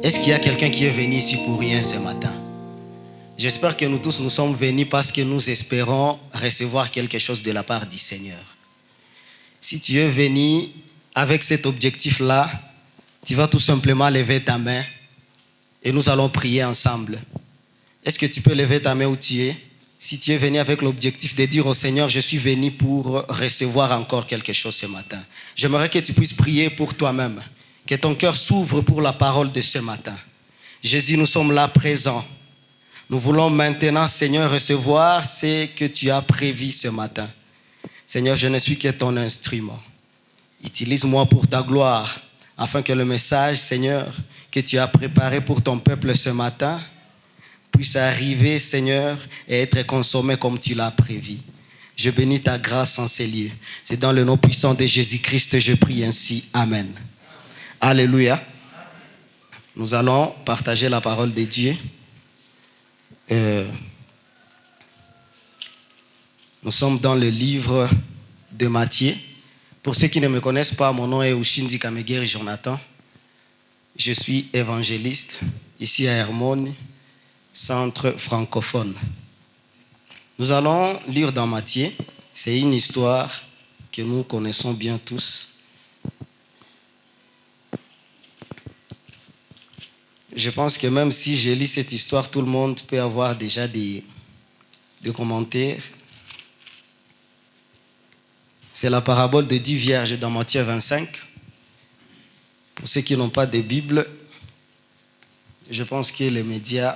Est-ce qu'il y a quelqu'un qui est venu ici pour rien ce matin? J'espère que nous tous nous sommes venus parce que nous espérons recevoir quelque chose de la part du Seigneur. Si tu es venu avec cet objectif-là, tu vas tout simplement lever ta main et nous allons prier ensemble. Est-ce que tu peux lever ta main où tu es? Si tu es venu avec l'objectif de dire au Seigneur, je suis venu pour recevoir encore quelque chose ce matin. J'aimerais que tu puisses prier pour toi-même, que ton cœur s'ouvre pour la parole de ce matin. Jésus, nous sommes là présents. Nous voulons maintenant, Seigneur, recevoir ce que tu as prévu ce matin. Seigneur, je ne suis que ton instrument. Utilise-moi pour ta gloire, afin que le message, Seigneur, que tu as préparé pour ton peuple ce matin, puisse arriver, Seigneur, et être consommé comme tu l'as prévu. Je bénis ta grâce en ces lieux. C'est dans le nom puissant de Jésus-Christ que je prie ainsi. Amen. Alléluia. Nous allons partager la parole de Dieu. Nous sommes dans le livre de Matthieu. Pour ceux qui ne me connaissent pas, mon nom est Ushindi Kamegeri Jonathan. Je suis évangéliste ici à Hermone, centre francophone. Nous allons lire dans Matthieu. C'est une histoire que nous connaissons bien tous. Je pense que même si je lis cette histoire, tout le monde peut avoir déjà des commentaires. C'est la parabole des 10 vierges dans Matthieu 25. Pour ceux qui n'ont pas de Bible, je pense que les médias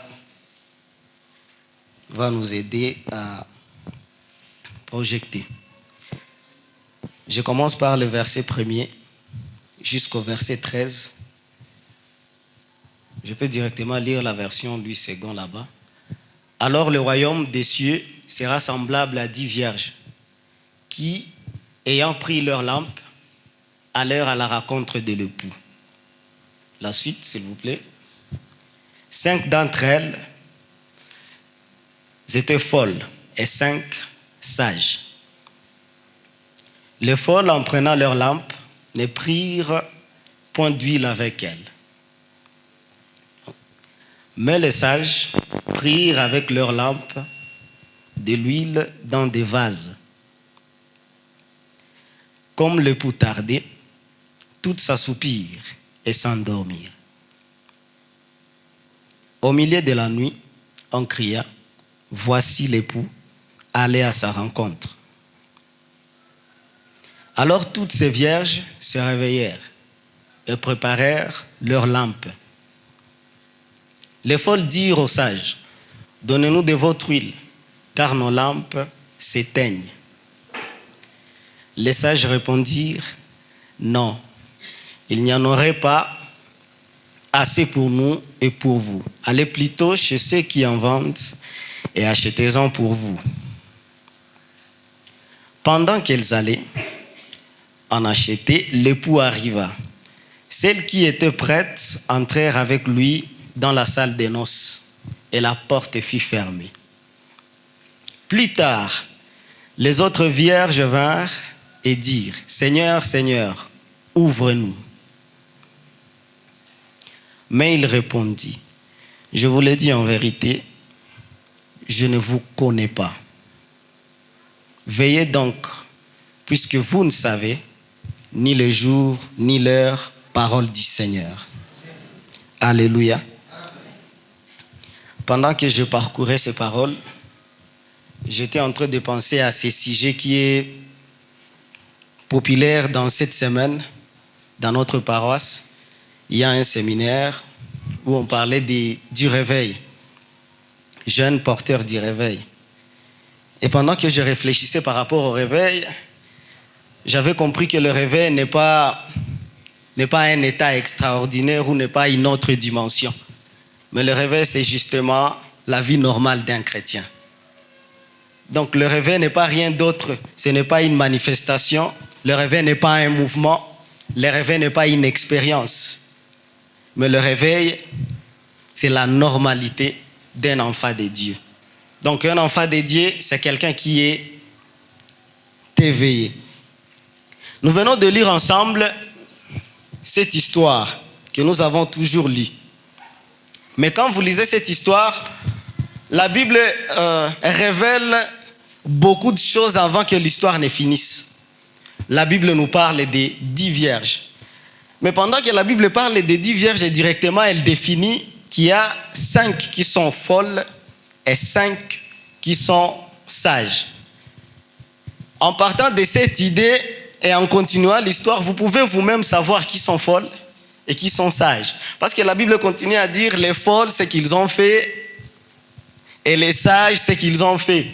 vont nous aider à projeter. Je commence par le verset 1er jusqu'au verset 13. Je peux directement lire la version Louis II là-bas. Alors le royaume des cieux sera semblable à 10 vierges qui, ayant pris leur lampe, allèrent à la rencontre de l'époux. La suite, s'il vous plaît. 5 d'entre elles étaient folles et 5 sages. Les folles, en prenant leur lampe, ne prirent point d'huile avec elles. Mais les sages prirent avec leurs lampes de l'huile dans des vases. Comme l'époux tardait, toutes s'assoupirent et s'endormirent. Au milieu de la nuit, on cria, « Voici l'époux, allez à sa rencontre. » Alors toutes ces vierges se réveillèrent et préparèrent leurs lampes. Les folles dirent aux sages, « Donnez-nous de votre huile, car nos lampes s'éteignent. » Les sages répondirent, « Non, il n'y en aurait pas assez pour nous et pour vous. Allez plutôt chez ceux qui en vendent et achetez-en pour vous. » Pendant qu'elles allaient en acheter, l'époux arriva. Celles qui étaient prêtes entrèrent avec lui dans la salle des noces, et la porte fut fermée. Plus tard, les autres vierges vinrent et dirent, « Seigneur, Seigneur, ouvre-nous. » Mais il répondit, « Je vous le dis en vérité, je ne vous connais pas. Veillez donc, puisque vous ne savez ni le jour, ni l'heure, parole du Seigneur. » Alléluia. Pendant que je parcourais ces paroles, j'étais en train de penser à ce sujet qui est populaire dans cette semaine, dans notre paroisse. Il y a un séminaire où on parlait du réveil, jeunes porteurs du réveil. Et pendant que je réfléchissais par rapport au réveil, j'avais compris que le réveil n'est pas un état extraordinaire ou n'est pas une autre dimension. Mais le réveil, c'est justement la vie normale d'un chrétien. Donc le réveil n'est pas rien d'autre, ce n'est pas une manifestation, le réveil n'est pas un mouvement, le réveil n'est pas une expérience. Mais le réveil, c'est la normalité d'un enfant de Dieu. Donc un enfant de Dieu, c'est quelqu'un qui est éveillé. Nous venons de lire ensemble cette histoire que nous avons toujours lue. Mais quand vous lisez cette histoire, la Bible révèle beaucoup de choses avant que l'histoire ne finisse. La Bible nous parle des 10 vierges. Mais pendant que la Bible parle des 10 vierges, directement, elle définit qu'il y a 5 qui sont folles et 5 qui sont sages. En partant de cette idée et en continuant l'histoire, vous pouvez vous-même savoir qui sont folles et qui sont sages. Parce que la Bible continue à dire les folles, ce qu'ils ont fait, et les sages, ce qu'ils ont fait.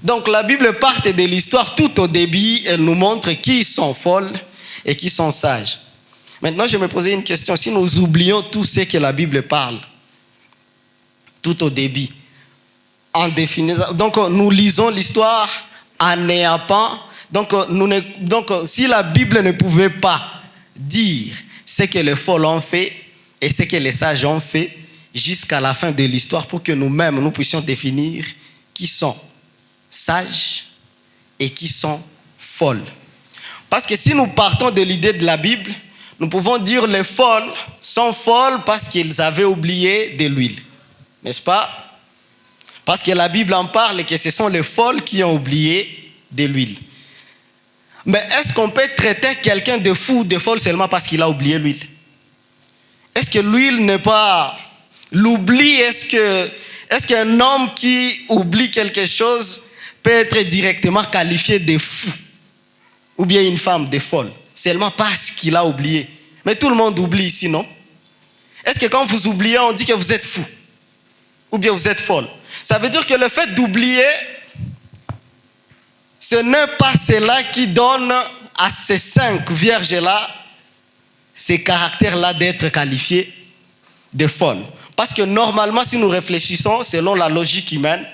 Donc la Bible part de l'histoire tout au début, elle nous montre qui sont folles et qui sont sages. Maintenant, je me posais une question. Si nous oublions tout ce que la Bible parle, tout au début, en définissant, donc nous lisons l'histoire en n'ayant pas, donc si la Bible ne pouvait pas dire ce que les folles ont fait et ce que les sages ont fait jusqu'à la fin de l'histoire pour que nous-mêmes, nous puissions définir qui sont sages et qui sont folles. Parce que si nous partons de l'idée de la Bible, nous pouvons dire les folles sont folles parce qu'ils avaient oublié de l'huile. N'est-ce pas? Parce que la Bible en parle et que ce sont les folles qui ont oublié de l'huile. Mais est-ce qu'on peut traiter quelqu'un de fou ou de folle seulement parce qu'il a oublié l'huile? Est-ce que l'huile n'est pas l'oubli? Est-ce qu'un homme qui oublie quelque chose peut être directement qualifié de fou? Ou bien une femme de folle? Seulement parce qu'il a oublié. Mais tout le monde oublie ici, non? Est-ce que quand vous oubliez, on dit que vous êtes fou? Ou bien vous êtes folle? Ça veut dire que le fait d'oublier, ce n'est pas cela qui donne à ces 5 vierges-là, ces caractères-là d'être qualifiés de folles. Parce que normalement, si nous réfléchissons selon la logique humaine,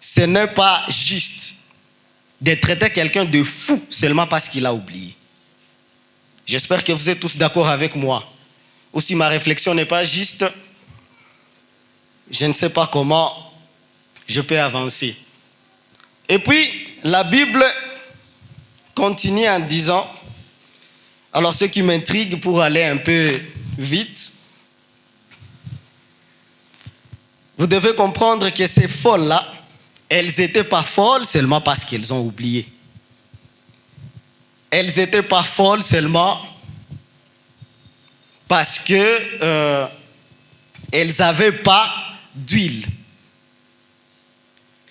ce n'est pas juste de traiter quelqu'un de fou seulement parce qu'il a oublié. J'espère que vous êtes tous d'accord avec moi. Ou si ma réflexion n'est pas juste, je ne sais pas comment je peux avancer. Et puis, la Bible continue en disant, alors ce qui m'intrigue pour aller un peu vite, vous devez comprendre que ces folles-là, elles n'étaient pas folles seulement parce qu'elles ont oublié. Elles n'étaient pas folles seulement parce que elles n'avaient pas d'huile.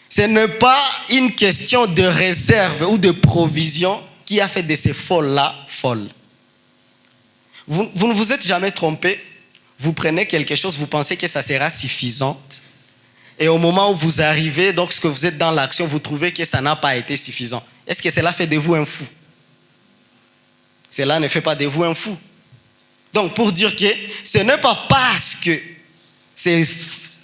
Ce n'est pas une question de réserve ou de provision qui a fait de ces folles-là folles. Vous ne vous êtes jamais trompé. Vous prenez quelque chose, vous pensez que ça sera suffisant. Et au moment où vous arrivez, donc ce que vous êtes dans l'action, vous trouvez que ça n'a pas été suffisant. Est-ce que cela fait de vous un fou? Cela ne fait pas de vous un fou. Donc pour dire que ce n'est pas parce que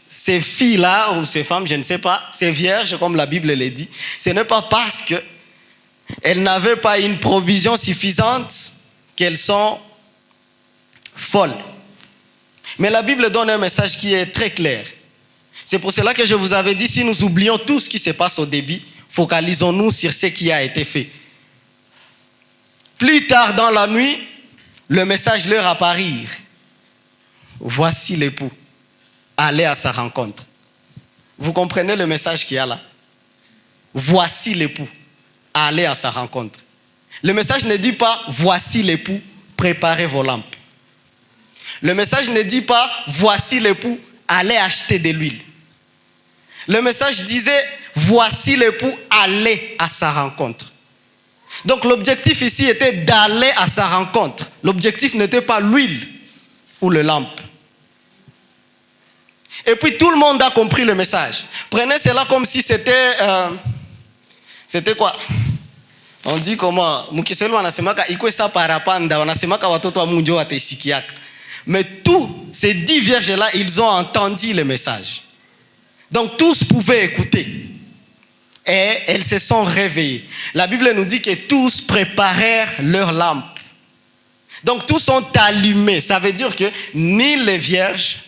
ces filles-là, ou ces femmes, je ne sais pas, ces vierges, comme la Bible le dit, ce n'est pas parce qu'elles n'avaient pas une provision suffisante qu'elles sont folles. Mais la Bible donne un message qui est très clair. C'est pour cela que je vous avais dit, si nous oublions tout ce qui se passe au début, focalisons-nous sur ce qui a été fait. Plus tard dans la nuit, le message leur apparut. Voici l'époux. Allez à sa rencontre. Vous comprenez le message qu'il y a là? Voici l'époux. Allez à sa rencontre. Le message ne dit pas voici l'époux, préparez vos lampes. Le message ne dit pas voici l'époux, allez acheter de l'huile. Le message disait voici l'époux, allez à sa rencontre. Donc l'objectif ici était d'aller à sa rencontre. L'objectif n'était pas l'huile ou le lampe. Et puis tout le monde a compris le message. Prenez cela comme si c'était... c'était quoi? On dit comment? Mukiselu wanasemaka iko sa parapanda, wanasemaka watoto wa munjo watesikiaka. Mais tous ces 10 vierges-là, ils ont entendu le message. Donc tous pouvaient écouter. Et elles se sont réveillées. La Bible nous dit que tous préparèrent leurs lampes. Donc tous sont allumés. Ça veut dire que ni les vierges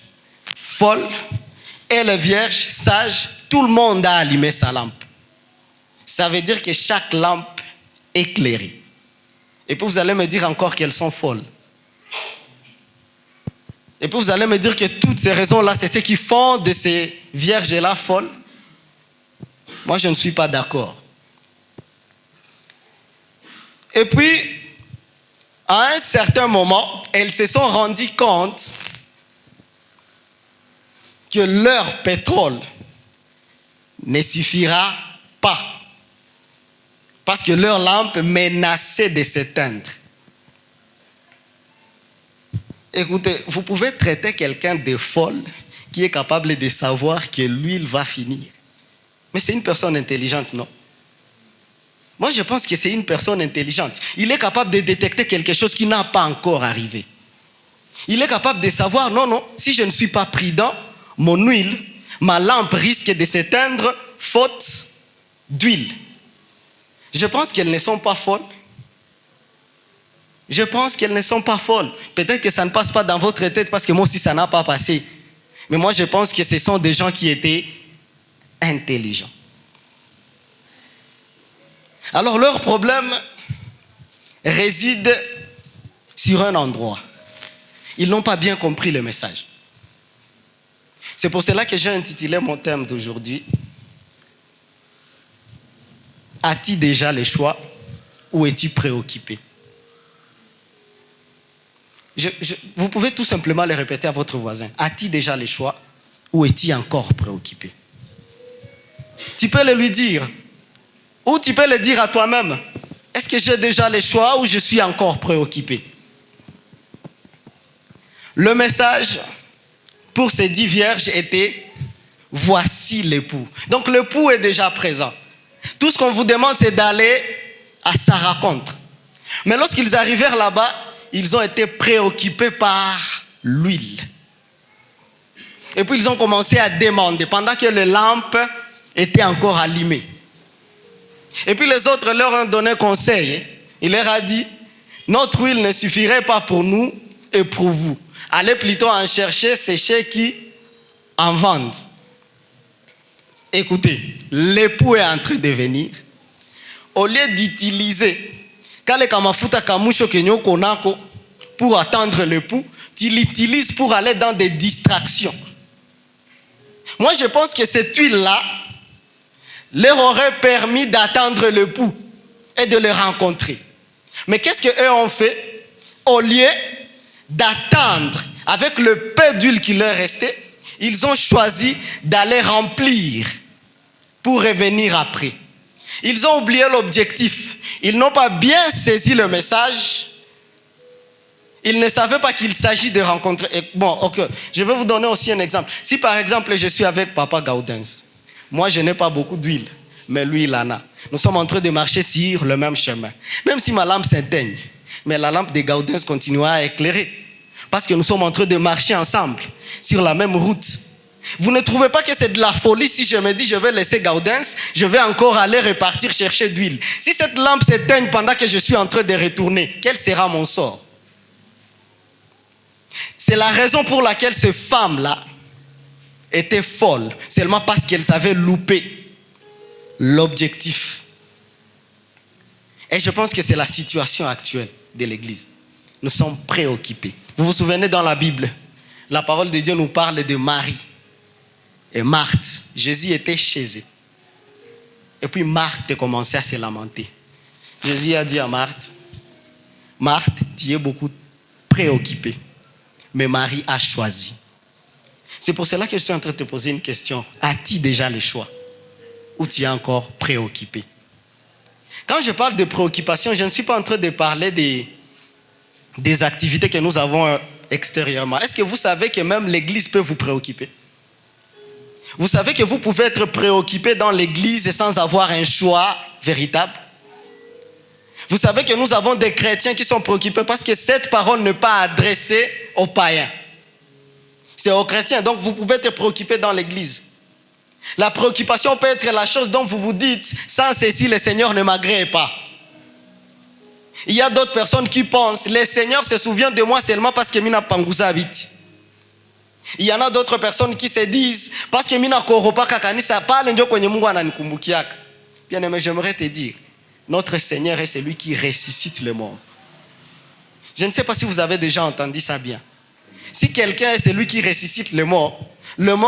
folles et les vierges sages, tout le monde a allumé sa lampe. ça veut dire que chaque lampe est éclairée. Et puis vous allez me dire encore qu'elles sont folles. Et puis vous allez me dire que toutes ces raisons-là, c'est ce qui font de ces vierges-là folles. Moi, je ne suis pas d'accord. Et puis, à un certain moment, elles se sont rendues compte que leur pétrole ne suffira pas. Parce que leur lampe menaçait de s'éteindre. Écoutez, vous pouvez traiter quelqu'un de folle qui est capable de savoir que l'huile va finir. Mais c'est une personne intelligente, non? Moi, je pense que c'est une personne intelligente. Il est capable de détecter quelque chose qui n'a pas encore arrivé. Il est capable de savoir, non, si je ne suis pas prudent, mon huile, ma lampe risque de s'éteindre faute d'huile. Je pense qu'elles ne sont pas folles. Je pense qu'elles ne sont pas folles. Peut-être que ça ne passe pas dans votre tête parce que moi aussi ça n'a pas passé. Mais moi je pense que ce sont des gens qui étaient intelligents. Alors leur problème réside sur un endroit. Ils n'ont pas bien compris le message. C'est pour cela que j'ai intitulé mon thème d'aujourd'hui. As-tu déjà le choix ou es-tu préoccupé? Vous pouvez tout simplement le répéter à votre voisin. As-tu déjà le choix ou es-tu encore préoccupé? Tu peux le lui dire. Ou tu peux le dire à toi-même. Est-ce que j'ai déjà le choix ou je suis encore préoccupé? Le message pour ces 10 vierges était « Voici l'époux ». Donc l'époux est déjà présent. Tout ce qu'on vous demande, c'est d'aller à sa rencontre. Mais lorsqu'ils arrivèrent là-bas, ils ont été préoccupés par l'huile. Et puis ils ont commencé à demander pendant que les lampes étaient encore allumées. Et puis les autres leur ont donné conseil. Il leur a dit, notre huile ne suffirait pas pour nous et pour vous. Allez plutôt en chercher chez qui en vendent. Écoutez, l'époux est en train de venir. Au lieu d'utiliser pour attendre l'époux, tu l'utilises pour aller dans des distractions. Moi, je pense que cette huile-là leur aurait permis d'attendre l'époux et de le rencontrer. Mais qu'est-ce qu'eux ont fait? Au lieu d'attendre avec le peu d'huile qui leur restait, ils ont choisi d'aller remplir pour revenir après. Ils ont oublié l'objectif. Ils n'ont pas bien saisi le message. Ils ne savaient pas qu'il s'agit de rencontrer. Bon, ok. Je vais vous donner aussi un exemple. Si par exemple, je suis avec Papa Gaudens, moi je n'ai pas beaucoup d'huile, mais lui il en a. Nous sommes en train de marcher sur le même chemin. Même si ma lampe s'éteigne, mais la lampe de Gaudens continuera à éclairer. Parce que nous sommes en train de marcher ensemble sur la même route. Vous ne trouvez pas que c'est de la folie si je me dis je vais laisser Gaudens, je vais encore aller repartir chercher d'huile. Si cette lampe s'éteigne pendant que je suis en train de retourner, quel sera mon sort? C'est la raison pour laquelle ces femmes-là étaient folles, seulement parce qu'elles avaient loupé l'objectif. Et je pense que c'est la situation actuelle de l'Église. Nous sommes préoccupés. Vous vous souvenez dans la Bible, la parole de Dieu nous parle de Marie et Marthe. Jésus était chez eux. Et puis Marthe commençait à se lamenter. Jésus a dit à Marthe, Marthe, tu es beaucoup préoccupée, mais Marie a choisi. C'est pour cela que je suis en train de te poser une question. As-tu déjà le choix ou tu es encore préoccupé? Quand je parle de préoccupation, je ne suis pas en train de parler des activités que nous avons extérieurement. Est-ce que vous savez que même l'église peut vous préoccuper? Vous savez que vous pouvez être préoccupé dans l'église sans avoir un choix véritable? Vous savez que nous avons des chrétiens qui sont préoccupés parce que cette parole n'est pas adressée aux païens. C'est aux chrétiens. Donc vous pouvez être préoccupé dans l'église. La préoccupation peut être la chose dont vous vous dites, sans ceci, le Seigneur ne m'agrée pas. Il y a d'autres personnes qui pensent, le Seigneur se souvient de moi seulement parce que Mina Pangouza habite. Il y en a d'autres personnes qui se disent, parce que Mina Koropa Kakanisa, pas l'enjo kwenye Mungu ananikumbukiaka. Bien-aimé, j'aimerais te dire, notre Seigneur est celui qui ressuscite le mort. Je ne sais pas si vous avez déjà entendu ça bien. Si quelqu'un est celui qui ressuscite le mort,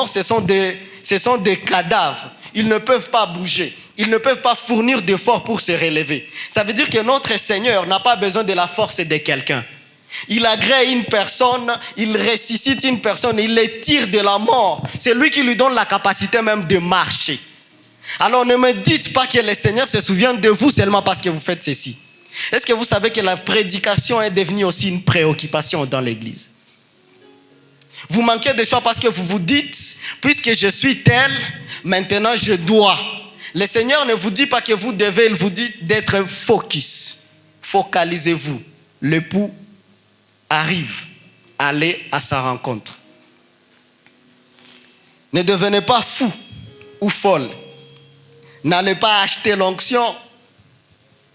ce sont des cadavres. Ils ne peuvent pas bouger. Ils ne peuvent pas fournir d'efforts pour se relever. Ça veut dire que notre Seigneur n'a pas besoin de la force de quelqu'un. Il agrée une personne, il ressuscite une personne, il les tire de la mort. C'est lui qui lui donne la capacité même de marcher. Alors ne me dites pas que le Seigneur se souvient de vous seulement parce que vous faites ceci. Est-ce que vous savez que la prédication est devenue aussi une préoccupation dans l'église? Vous manquez de choix parce que vous vous dites, puisque je suis tel, maintenant je dois. Le Seigneur ne vous dit pas que vous devez, il vous dit d'être focus. Focalisez-vous. L'époux arrive, allez à sa rencontre. Ne devenez pas fou ou folle. N'allez pas acheter l'onction.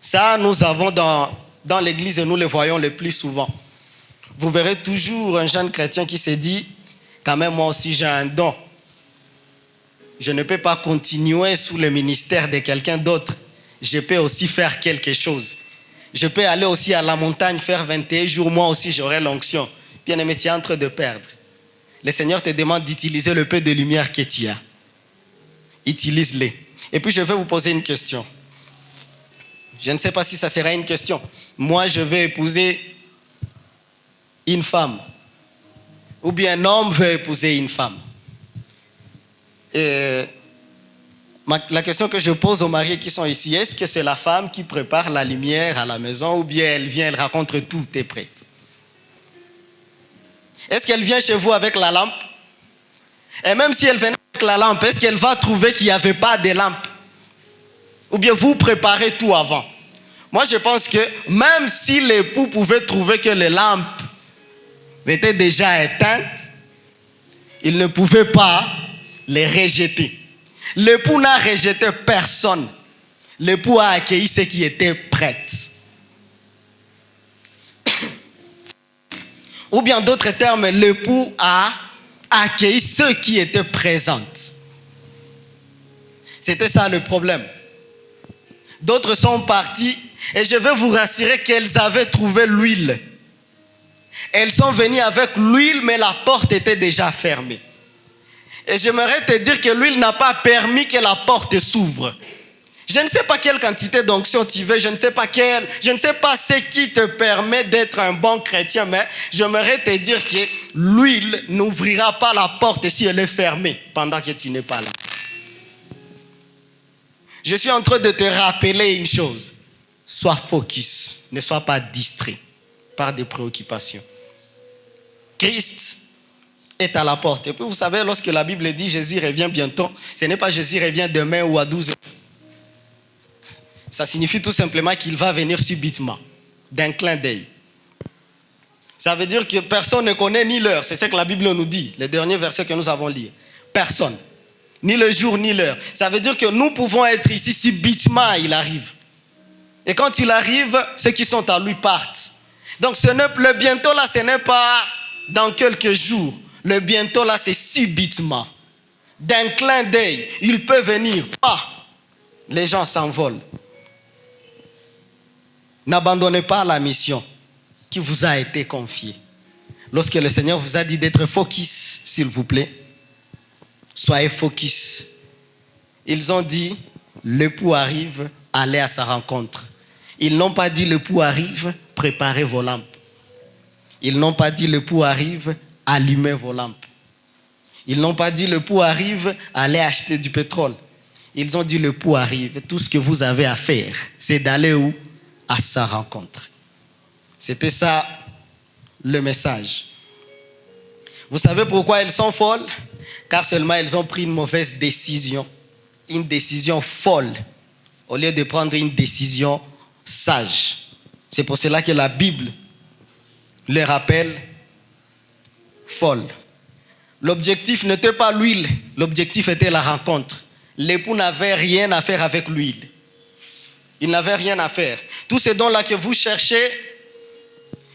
Ça, nous avons dans l'église et nous le voyons le plus souvent. Vous verrez toujours un jeune chrétien qui se dit, quand même moi aussi j'ai un don. Je ne peux pas continuer sous le ministère de quelqu'un d'autre. Je peux aussi faire quelque chose. Je peux aller aussi à la montagne faire 21 jours, moi aussi j'aurai l'onction. Bien-aimé, tu es en train de perdre. Le Seigneur te demande d'utiliser le peu de lumière que tu as. Utilise-les. Et puis je vais vous poser une question. Je ne sais pas si ça sera une question. Moi, je vais épouser une femme. Ou bien un homme veut épouser une femme. Et la question que je pose aux mariés qui sont ici, est-ce que c'est la femme qui prépare la lumière à la maison ou bien elle vient, elle raconte tout, est prête? Est-ce qu'elle vient chez vous avec la lampe? Et même si elle venait avec la lampe, est-ce qu'elle va trouver qu'il n'y avait pas de lampe? Ou bien vous préparez tout avant? Moi, je pense que même si l'époux pouvait trouver que les lampes étaient déjà éteintes, il ne pouvait pas les rejeter. L'époux n'a rejeté personne. L'époux a accueilli ceux qui étaient prêts. Ou bien d'autres termes, l'époux a accueilli ceux qui étaient présents. C'était ça le problème. D'autres sont partis et je veux vous rassurer qu'elles avaient trouvé l'huile. Elles sont venues avec l'huile, mais la porte était déjà fermée. Et j'aimerais te dire que l'huile n'a pas permis que la porte s'ouvre. Je ne sais pas quelle quantité d'onction tu veux, je ne sais pas ce qui te permet d'être un bon chrétien, mais j'aimerais te dire que l'huile n'ouvrira pas la porte si elle est fermée pendant que tu n'es pas là. Je suis en train de te rappeler une chose. Sois focus, ne sois pas distrait par des préoccupations. Christ est à la porte. Et puis vous savez, lorsque la Bible dit Jésus revient bientôt, ce n'est pas Jésus revient demain ou à 12 heures. Ça signifie tout simplement qu'il va venir subitement, d'un clin d'œil. Ça veut dire que personne ne connaît ni l'heure. C'est ce que la Bible nous dit, le dernier verset que nous avons lu. Personne. Ni le jour, ni l'heure. Ça veut dire que nous pouvons être ici subitement, il arrive. Et quand il arrive, ceux qui sont à lui partent. Donc le bientôt là, ce n'est pas dans quelques jours. Le bientôt là, c'est subitement. D'un clin d'œil, il peut venir. Les gens s'envolent. N'abandonnez pas la mission qui vous a été confiée. Lorsque le Seigneur vous a dit d'être focus, s'il vous plaît, soyez focus. Ils ont dit, l'époux arrive, allez à sa rencontre. Ils n'ont pas dit, l'époux arrive, préparez vos lampes. Ils n'ont pas dit, l'époux arrive, allumez vos lampes. Ils n'ont pas dit, l'époux arrive, allez acheter du pétrole. Ils ont dit, l'époux arrive, tout ce que vous avez à faire, c'est d'aller où? À sa rencontre. C'était ça le message. Vous savez pourquoi elles sont folles? Car seulement elles ont pris une mauvaise décision. Une décision folle. Au lieu de prendre une décision sage. C'est pour cela que la Bible les rappelle folles. L'objectif n'était pas l'huile. L'objectif était la rencontre. L'époux n'avait rien à faire avec l'huile. Il n'avait rien à faire. Tout ce dons-là que vous cherchez,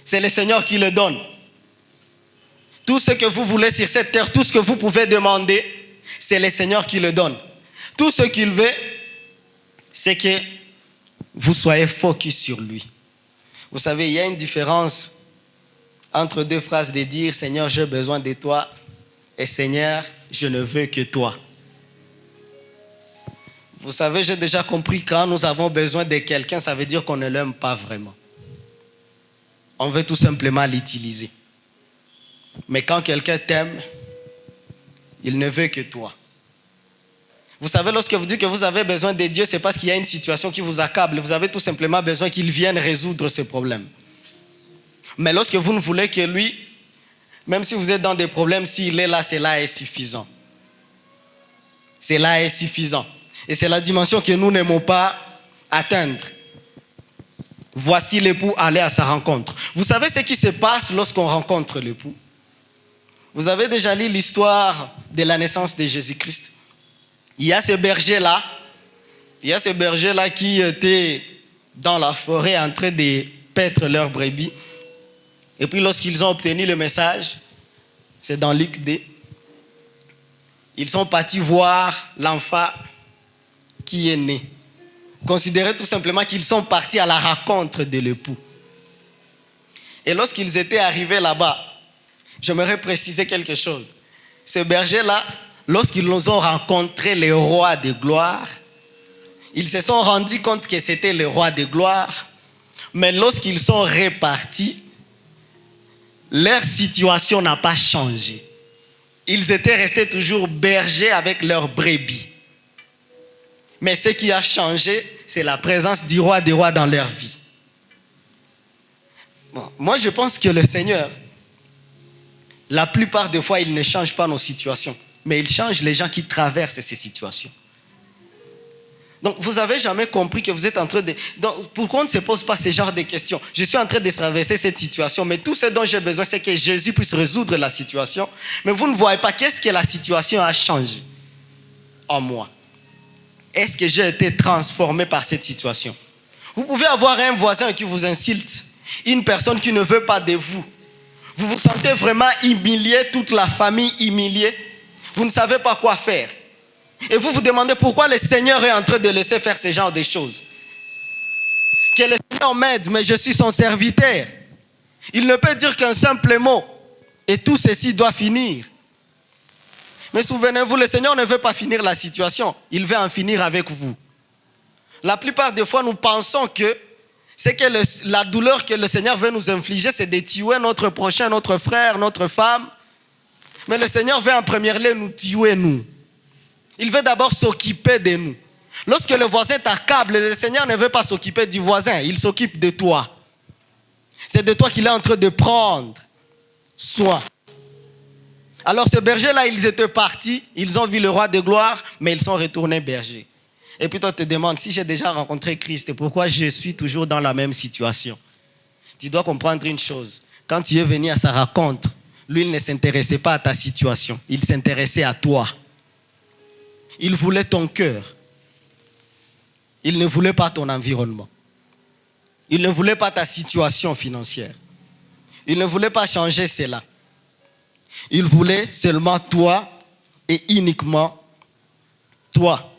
c'est le Seigneur qui le donne. Tout ce que vous voulez sur cette terre, tout ce que vous pouvez demander, c'est le Seigneur qui le donne. Tout ce qu'il veut, c'est que vous soyez focus sur lui. Vous savez, il y a une différence entre deux phrases de dire « Seigneur, j'ai besoin de toi » et « Seigneur, je ne veux que toi ». Vous savez, j'ai déjà compris quand nous avons besoin de quelqu'un, ça veut dire qu'on ne l'aime pas vraiment. On veut tout simplement l'utiliser. Mais quand quelqu'un t'aime, il ne veut que toi. Vous savez, lorsque vous dites que vous avez besoin de Dieu, c'est parce qu'il y a une situation qui vous accable. Vous avez tout simplement besoin qu'il vienne résoudre ce problème. Mais lorsque vous ne voulez que lui, même si vous êtes dans des problèmes, s'il est là, cela est suffisant. Cela est suffisant. Et c'est la dimension que nous n'aimons pas atteindre. Voici l'époux aller à sa rencontre. Vous savez ce qui se passe lorsqu'on rencontre l'époux? Vous avez déjà lu l'histoire de la naissance de Jésus-Christ. Il y a ce berger-là. Qui étaient dans la forêt en train de paître leurs brebis. Et puis lorsqu'ils ont obtenu le message, c'est dans Luc 2, ils sont partis voir l'enfant qui est né. Considérez tout simplement qu'ils sont partis à la rencontre de l'époux. Et lorsqu'ils étaient arrivés là-bas, j'aimerais préciser quelque chose. Ce berger-là, lorsqu'ils nous ont rencontré le roi de gloire, ils se sont rendus compte que c'était le roi de gloire, mais lorsqu'ils sont repartis, leur situation n'a pas changé. Ils étaient restés toujours bergers avec leurs brebis. Mais ce qui a changé, c'est la présence du roi des rois dans leur vie. Bon, moi, je pense que le Seigneur, la plupart des fois, il ne change pas nos situations, mais il change les gens qui traversent ces situations. Donc, vous n'avez jamais compris que vous êtes en train de... Donc, pourquoi on ne se pose pas ce genre de questions? Je suis en train de traverser cette situation, mais tout ce dont j'ai besoin, c'est que Jésus puisse résoudre la situation. Mais vous ne voyez pas qu'est-ce que la situation a changé en moi. Est-ce que j'ai été transformé par cette situation? Vous pouvez avoir un voisin qui vous insulte, une personne qui ne veut pas de vous. Vous vous sentez vraiment humilié, toute la famille humiliée. Vous ne savez pas quoi faire. Et vous vous demandez pourquoi le Seigneur est en train de laisser faire ce genre de choses. Que le Seigneur m'aide, mais je suis son serviteur. Il ne peut dire qu'un simple mot et tout ceci doit finir. Mais souvenez-vous, le Seigneur ne veut pas finir la situation. Il veut en finir avec vous. La plupart des fois, nous pensons que c'est que la douleur que le Seigneur veut nous infliger, c'est de tuer notre prochain, notre frère, notre femme. Mais le Seigneur veut en premier lieu nous tuer, nous. Il veut d'abord s'occuper de nous. Lorsque le voisin t'accable, le Seigneur ne veut pas s'occuper du voisin, il s'occupe de toi. C'est de toi qu'il est en train de prendre soin. Alors ce berger-là, ils étaient partis, ils ont vu le roi de gloire, mais ils sont retournés bergers. Et puis toi te demandes, si j'ai déjà rencontré Christ, pourquoi je suis toujours dans la même situation? Tu dois comprendre une chose. Quand tu es venu à sa rencontre, lui, il ne s'intéressait pas à ta situation, il s'intéressait à toi. Il voulait ton cœur. Il ne voulait pas ton environnement. Il ne voulait pas ta situation financière. Il ne voulait pas changer cela. Il voulait seulement toi et uniquement toi.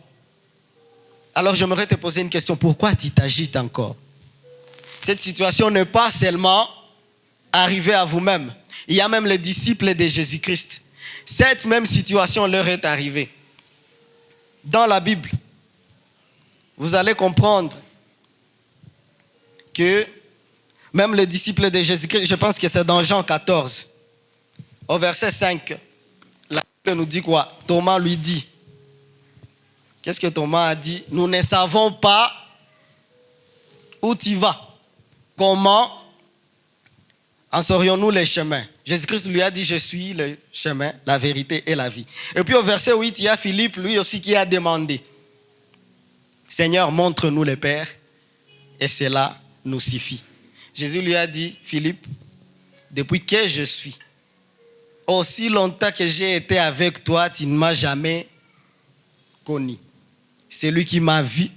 Alors j'aimerais te poser une question. Pourquoi tu t'agites encore? Cette situation n'est pas seulement arrivée à vous-même. Il y a même les disciples de Jésus-Christ. Cette même situation leur est arrivée. Dans la Bible, vous allez comprendre que même les disciples de Jésus-Christ, je pense que c'est dans Jean 14, au verset 5, la Bible nous dit quoi? Thomas lui dit. Qu'est-ce que Thomas a dit? Nous ne savons pas où tu vas. Comment en saurions-nous les chemins? Jésus-Christ lui a dit, je suis le chemin, la vérité et la vie. Et puis au verset 8, il y a Philippe, lui aussi, qui a demandé, Seigneur, montre-nous le Père, et cela nous suffit. Jésus lui a dit, Philippe, depuis que je suis, aussi longtemps que j'ai été avec toi, tu ne m'as jamais connu. Celui qui m'a vu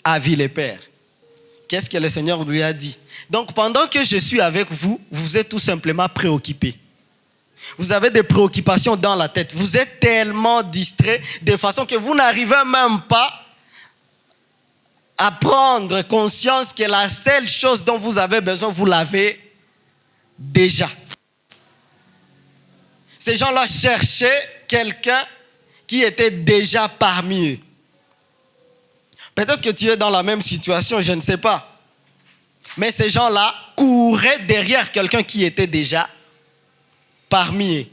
a vu le Père. Qu'est-ce que le Seigneur lui a dit? Donc, pendant que je suis avec vous, vous êtes tout simplement préoccupés. Vous avez des préoccupations dans la tête. Vous êtes tellement distrait de façon que vous n'arrivez même pas à prendre conscience que la seule chose dont vous avez besoin, vous l'avez déjà. Ces gens-là cherchaient quelqu'un qui était déjà parmi eux. Peut-être que tu es dans la même situation, je ne sais pas. Mais ces gens-là couraient derrière quelqu'un qui était déjà parmi eux.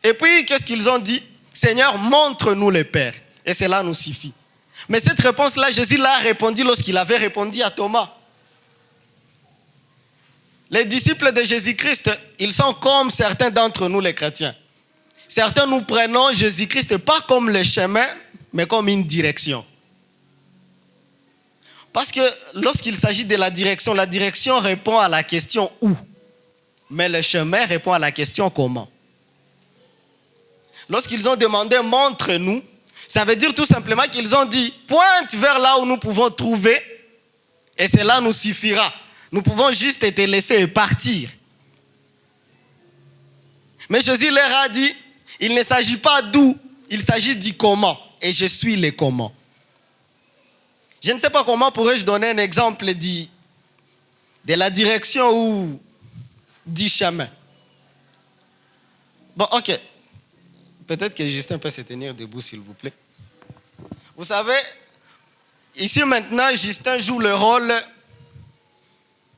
Et puis, qu'est-ce qu'ils ont dit? Seigneur, montre-nous le Père. Et cela nous suffit. Mais cette réponse-là, Jésus l'a répondu lorsqu'il avait répondu à Thomas. Les disciples de Jésus-Christ, ils sont comme certains d'entre nous les chrétiens. Certains nous prenons Jésus-Christ pas comme le chemin, mais comme une direction. Parce que lorsqu'il s'agit de la direction répond à la question où. Mais le chemin répond à la question comment. Lorsqu'ils ont demandé montre-nous, ça veut dire tout simplement qu'ils ont dit pointe vers là où nous pouvons trouver et cela nous suffira. Nous pouvons juste te laisser et partir. Mais Jésus leur a dit, il ne s'agit pas d'où, il s'agit du comment. Et je suis le comment. Je ne sais pas comment pourrais-je donner un exemple de la direction ou du chemin. Bon, ok. Peut-être que Justin peut se tenir debout, s'il vous plaît. Vous savez, ici maintenant, Justin joue le rôle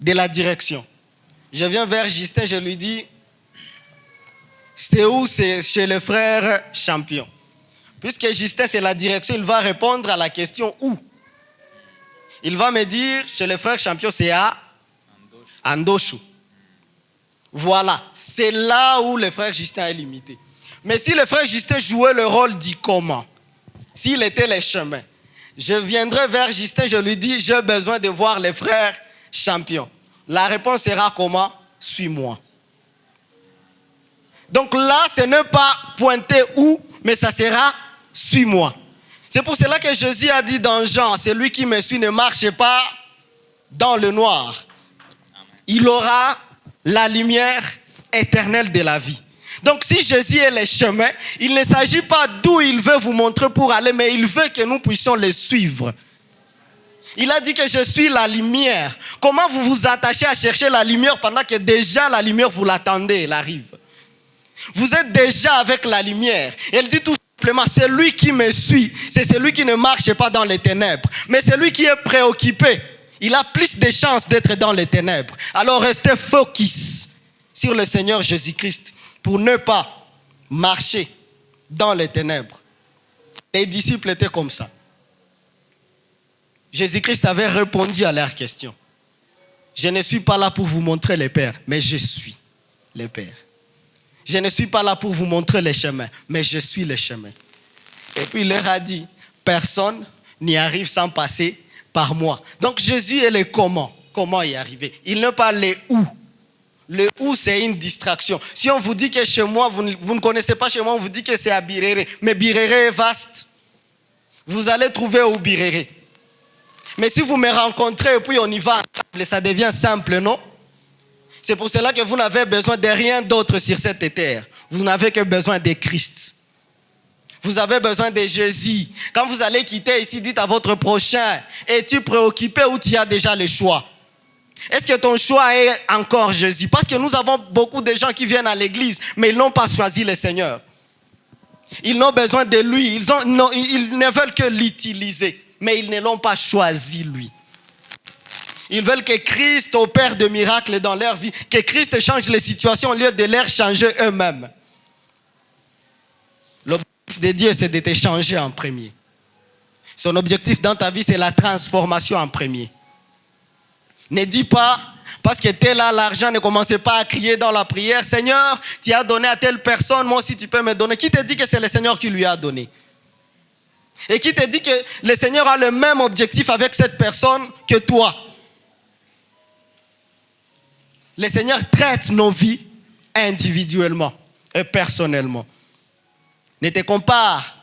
de la direction. Je viens vers Justin, je lui dis, c'est où? C'est chez le frère Champion. Puisque Justin, c'est la direction, il va répondre à la question où. Il va me dire, chez le frère Champion, c'est à Andoshu. Voilà, c'est là où le frère Justin est limité. Mais si le frère Justin jouait le rôle du comment, s'il était les chemins, je viendrai vers Justin, je lui dis, j'ai besoin de voir les frères Champion. La réponse sera comment? Suis-moi. Donc là, ce n'est pas pointer où, mais ça sera suis-moi. C'est pour cela que Jésus a dit dans Jean, celui qui me suit ne marche pas dans le noir. Il aura la lumière éternelle de la vie. Donc si Jésus est le chemin, il ne s'agit pas d'où il veut vous montrer pour aller, mais il veut que nous puissions le suivre. Il a dit que je suis la lumière. Comment vous vous attachez à chercher la lumière pendant que déjà la lumière, vous l'attendez, elle arrive? Vous êtes déjà avec la lumière. Elle dit tout simplement, celui qui me suit, c'est celui qui ne marche pas dans les ténèbres. Mais celui qui est préoccupé, il a plus de chances d'être dans les ténèbres. Alors restez focus sur le Seigneur Jésus-Christ pour ne pas marcher dans les ténèbres. Les disciples étaient comme ça. Jésus-Christ avait répondu à leurs questions. Je ne suis pas là pour vous montrer le Père, mais je suis le Père. Je ne suis pas là pour vous montrer les chemins, mais je suis le chemin. Et puis il leur a dit, personne n'y arrive sans passer par moi. Donc Jésus est le comment. Comment y arriver? Il n'est pas le où. Le où, c'est une distraction. Si on vous dit que chez moi, vous ne connaissez pas chez moi, on vous dit que c'est à Birere. Mais Birere est vaste. Vous allez trouver où Birere. Mais si vous me rencontrez et puis on y va ensemble, ça devient simple, non? C'est pour cela que vous n'avez besoin de rien d'autre sur cette terre. Vous n'avez que besoin de Christ. Vous avez besoin de Jésus. Quand vous allez quitter ici, dites à votre prochain, es-tu préoccupé ou tu as déjà le choix? Est-ce que ton choix est encore Jésus? Parce que nous avons beaucoup de gens qui viennent à l'église, mais ils n'ont pas choisi le Seigneur. Ils n'ont besoin de lui. Ils ne veulent que l'utiliser. Mais ils ne l'ont pas choisi, lui. Ils veulent que Christ opère de miracles dans leur vie, que Christ change les situations au lieu de les changer eux-mêmes. L'objectif de Dieu, c'est de te changer en premier. Son objectif dans ta vie, c'est la transformation en premier. Ne dis pas, parce que tu es là, l'argent, ne commencez pas à crier dans la prière, Seigneur, tu as donné à telle personne, moi aussi tu peux me donner. Qui te dit que c'est le Seigneur qui lui a donné? Et qui te dit que le Seigneur a le même objectif avec cette personne que toi? Le Seigneur traite nos vies individuellement et personnellement. Ne te compare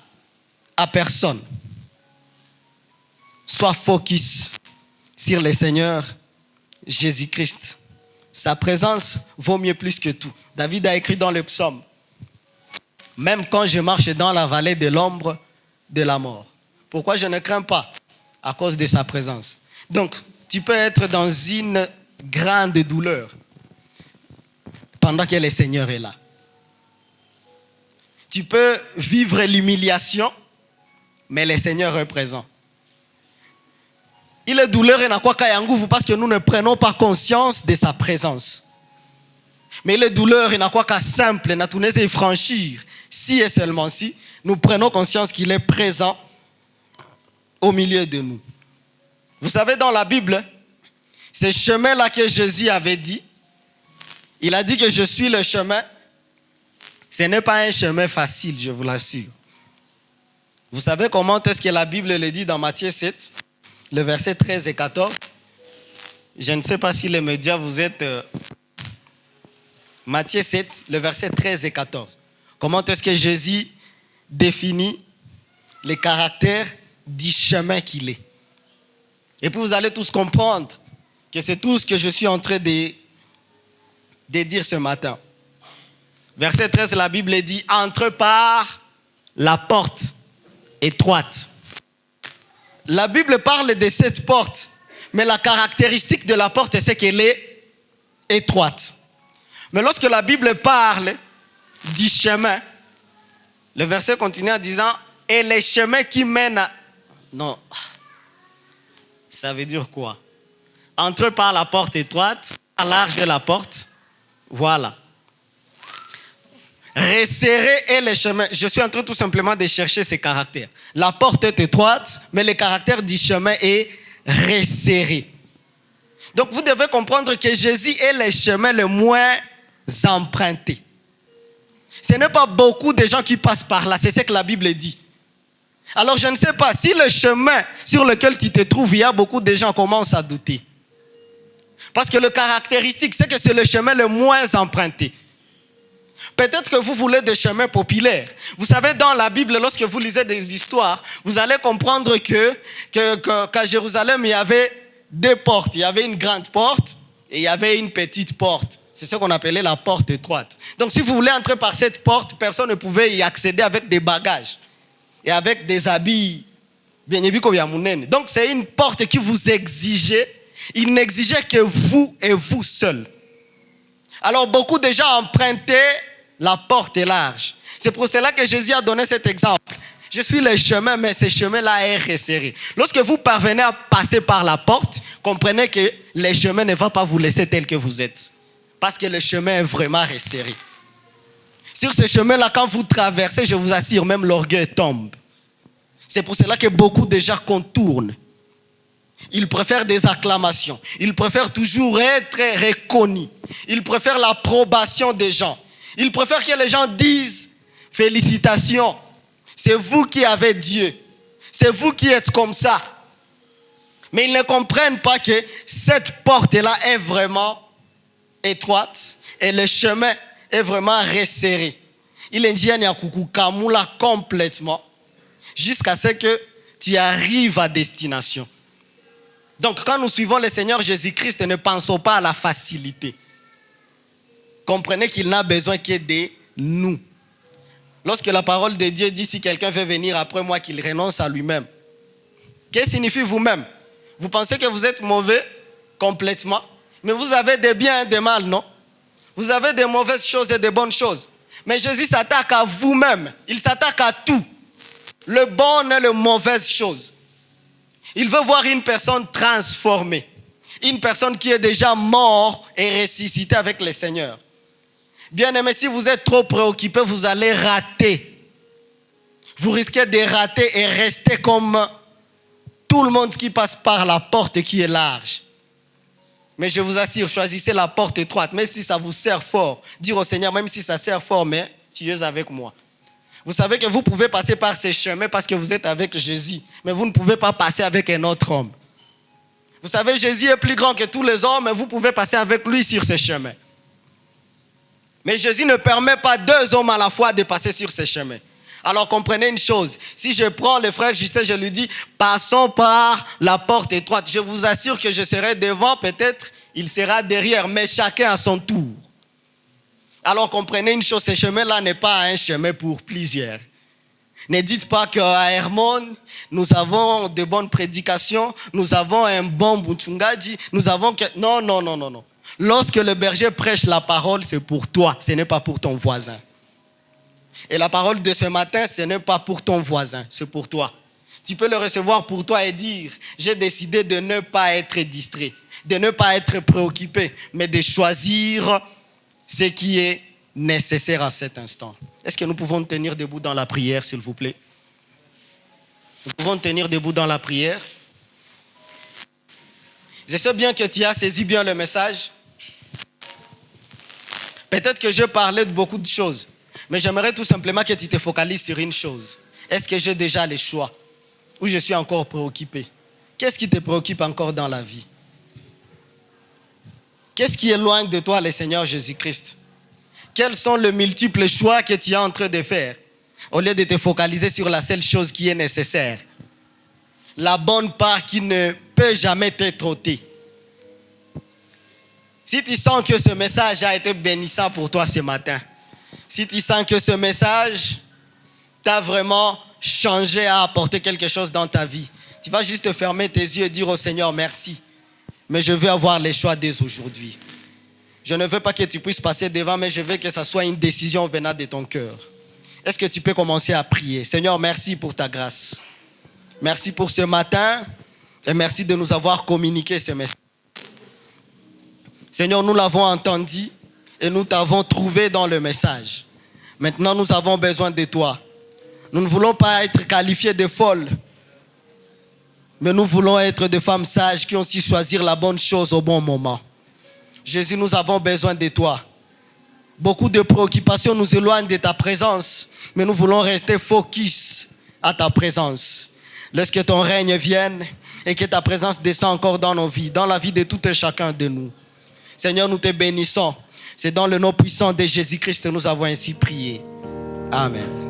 à personne. Sois focus sur le Seigneur Jésus-Christ. Sa présence vaut mieux plus que tout. David a écrit dans le psaume, même quand je marche dans la vallée de l'ombre de la mort. Pourquoi je ne crains pas? à cause de sa présence. Donc, tu peux être dans une grande douleur pendant que le Seigneur est là. Tu peux vivre l'humiliation, mais le Seigneur est présent. Il est douleur et n'a quoi qu'à yangouvou parce que nous ne prenons pas conscience de sa présence. Mais il est douleur et n'a quoi qu'à simple, n'a tout et franchir. Si et seulement si, nous prenons conscience qu'il est présent au milieu de nous. Vous savez, dans la Bible, ce chemin-là que Jésus avait dit, il a dit que je suis le chemin. Ce n'est pas un chemin facile, je vous l'assure. Vous savez comment est-ce que la Bible le dit dans Matthieu 7, le verset 13 et 14. Je ne sais pas si les médias vous êtes... Matthieu 7, le verset 13 et 14. Comment est-ce que Jésus définit les caractères du chemin qu'il est. Et puis vous allez tous comprendre que c'est tout ce que je suis en train de dire ce matin. Verset 13, la Bible dit « Entre par la porte étroite ». La Bible parle de cette porte, mais la caractéristique de la porte, c'est qu'elle est étroite. Mais lorsque la Bible parle du chemin, le verset continue en disant « Et les chemins qui mènent à... » Non, ça veut dire quoi? Entre par la porte étroite, à large de la porte, voilà. Resserrer est les chemins. Je suis en train tout simplement de chercher ces caractères. La porte est étroite, mais le caractère du chemin est resserré. Donc vous devez comprendre que Jésus est le chemin le moins emprunté. Ce n'est pas beaucoup de gens qui passent par là, c'est ce que la Bible dit. Alors je ne sais pas, si le chemin sur lequel tu te trouves, il y a beaucoup de gens qui commencent à douter. Parce que le caractéristique, c'est que c'est le chemin le moins emprunté. Peut-être que vous voulez des chemins populaires. Vous savez, dans la Bible, lorsque vous lisez des histoires, vous allez comprendre qu'à Jérusalem, il y avait deux portes. Il y avait une grande porte et il y avait une petite porte. C'est ce qu'on appelait la porte étroite. Donc si vous voulez entrer par cette porte, personne ne pouvait y accéder avec des bagages et avec des habits. Donc c'est une porte qui vous exigeait. Il n'exigeait que vous et vous seuls. Alors beaucoup de gens empruntaient la porte large. C'est pour cela que Jésus a donné cet exemple. Je suis le chemin, mais ce chemin-là est resserré. Lorsque vous parvenez à passer par la porte, comprenez que le chemin ne va pas vous laisser tel que vous êtes. Parce que le chemin est vraiment resserré. Sur ce chemin-là, quand vous traversez, je vous assure, même l'orgueil tombe. C'est pour cela que beaucoup de gens contournent. Ils préfèrent des acclamations. Ils préfèrent toujours être reconnus. Ils préfèrent l'approbation des gens. Ils préfèrent que les gens disent « Félicitations, c'est vous qui avez Dieu. C'est vous qui êtes comme ça. » Mais ils ne comprennent pas que cette porte-là est vraiment étroite et le chemin est vraiment resserré. Il est dit complètement jusqu'à ce que tu arrives à destination. Donc, quand nous suivons le Seigneur Jésus-Christ, ne pensons pas à la facilité. Comprenez qu'il n'a besoin que de nous. Lorsque la parole de Dieu dit, si quelqu'un veut venir après moi, qu'il renonce à lui-même. Qu'est-ce que signifie vous-même? Vous pensez que vous êtes mauvais complètement, mais vous avez des biens et des mal, non? Vous avez des mauvaises choses et des bonnes choses. Mais Jésus s'attaque à vous-même. Il s'attaque à tout. Le bon et les mauvaises choses. Il veut voir une personne transformée. Une personne qui est déjà morte et ressuscitée avec le Seigneur. Bien aimé, si vous êtes trop préoccupé, vous allez rater. Vous risquez de rater et rester comme tout le monde qui passe par la porte qui est large. Mais je vous assure, choisissez la porte étroite, même si ça vous sert fort. Dire au Seigneur, même si ça sert fort, mais tu es avec moi. Vous savez que vous pouvez passer par ces chemins parce que vous êtes avec Jésus. Mais vous ne pouvez pas passer avec un autre homme. Vous savez, Jésus est plus grand que tous les hommes, mais vous pouvez passer avec lui sur ces chemins. Mais Jésus ne permet pas deux hommes à la fois de passer sur ces chemins. Alors comprenez une chose, si je prends le frère Justin, je lui dis, passons par la porte étroite. Je vous assure que je serai devant, peut-être il sera derrière, mais chacun à son tour. Alors comprenez une chose, ce chemin-là n'est pas un chemin pour plusieurs. Ne dites pas qu'à Hermon, nous avons de bonnes prédications, nous avons un bon Mchungaji, nous avons... Non, non, non, non, non. Lorsque le berger prêche la parole, c'est pour toi, ce n'est pas pour ton voisin. Et la parole de ce matin, ce n'est pas pour ton voisin, c'est pour toi. Tu peux le recevoir pour toi et dire, j'ai décidé de ne pas être distrait, de ne pas être préoccupé, mais de choisir ce qui est nécessaire à cet instant. Est-ce que nous pouvons tenir debout dans la prière, s'il vous plaît? Nous pouvons tenir debout dans la prière. Je sais bien que tu as saisi bien le message. Peut-être que je parlais de beaucoup de choses, mais j'aimerais tout simplement que tu te focalises sur une chose. Est-ce que j'ai déjà les choix? Ou je suis encore préoccupé? Qu'est-ce qui te préoccupe encore dans la vie? Qu'est-ce qui éloigne de toi le Seigneur Jésus-Christ? Quels sont les multiples choix que tu es en train de faire au lieu de te focaliser sur la seule chose qui est nécessaire? La bonne part qui ne peut jamais t'être ôtée. Si tu sens que ce message a été bénissant pour toi ce matin, si tu sens que ce message t'a vraiment changé, à apporter quelque chose dans ta vie, tu vas juste fermer tes yeux et dire au Seigneur merci, mais je veux avoir les choix dès aujourd'hui. Je ne veux pas que tu puisses passer devant, mais je veux que ça soit une décision venant de ton cœur. Est-ce que tu peux commencer à prier? Seigneur, merci pour ta grâce. Merci pour ce matin et merci de nous avoir communiqué ce message. Seigneur, nous l'avons entendu et nous t'avons trouvé dans le message. Maintenant, nous avons besoin de toi. Nous ne voulons pas être qualifiés de folles, mais nous voulons être des femmes sages qui ont su choisir la bonne chose au bon moment. Jésus, nous avons besoin de toi. Beaucoup de préoccupations nous éloignent de ta présence, mais nous voulons rester focus à ta présence. Lorsque ton règne vienne et que ta présence descend encore dans nos vies, dans la vie de tout et chacun de nous. Seigneur, nous te bénissons. C'est dans le nom puissant de Jésus-Christ que nous avons ainsi prié. Amen.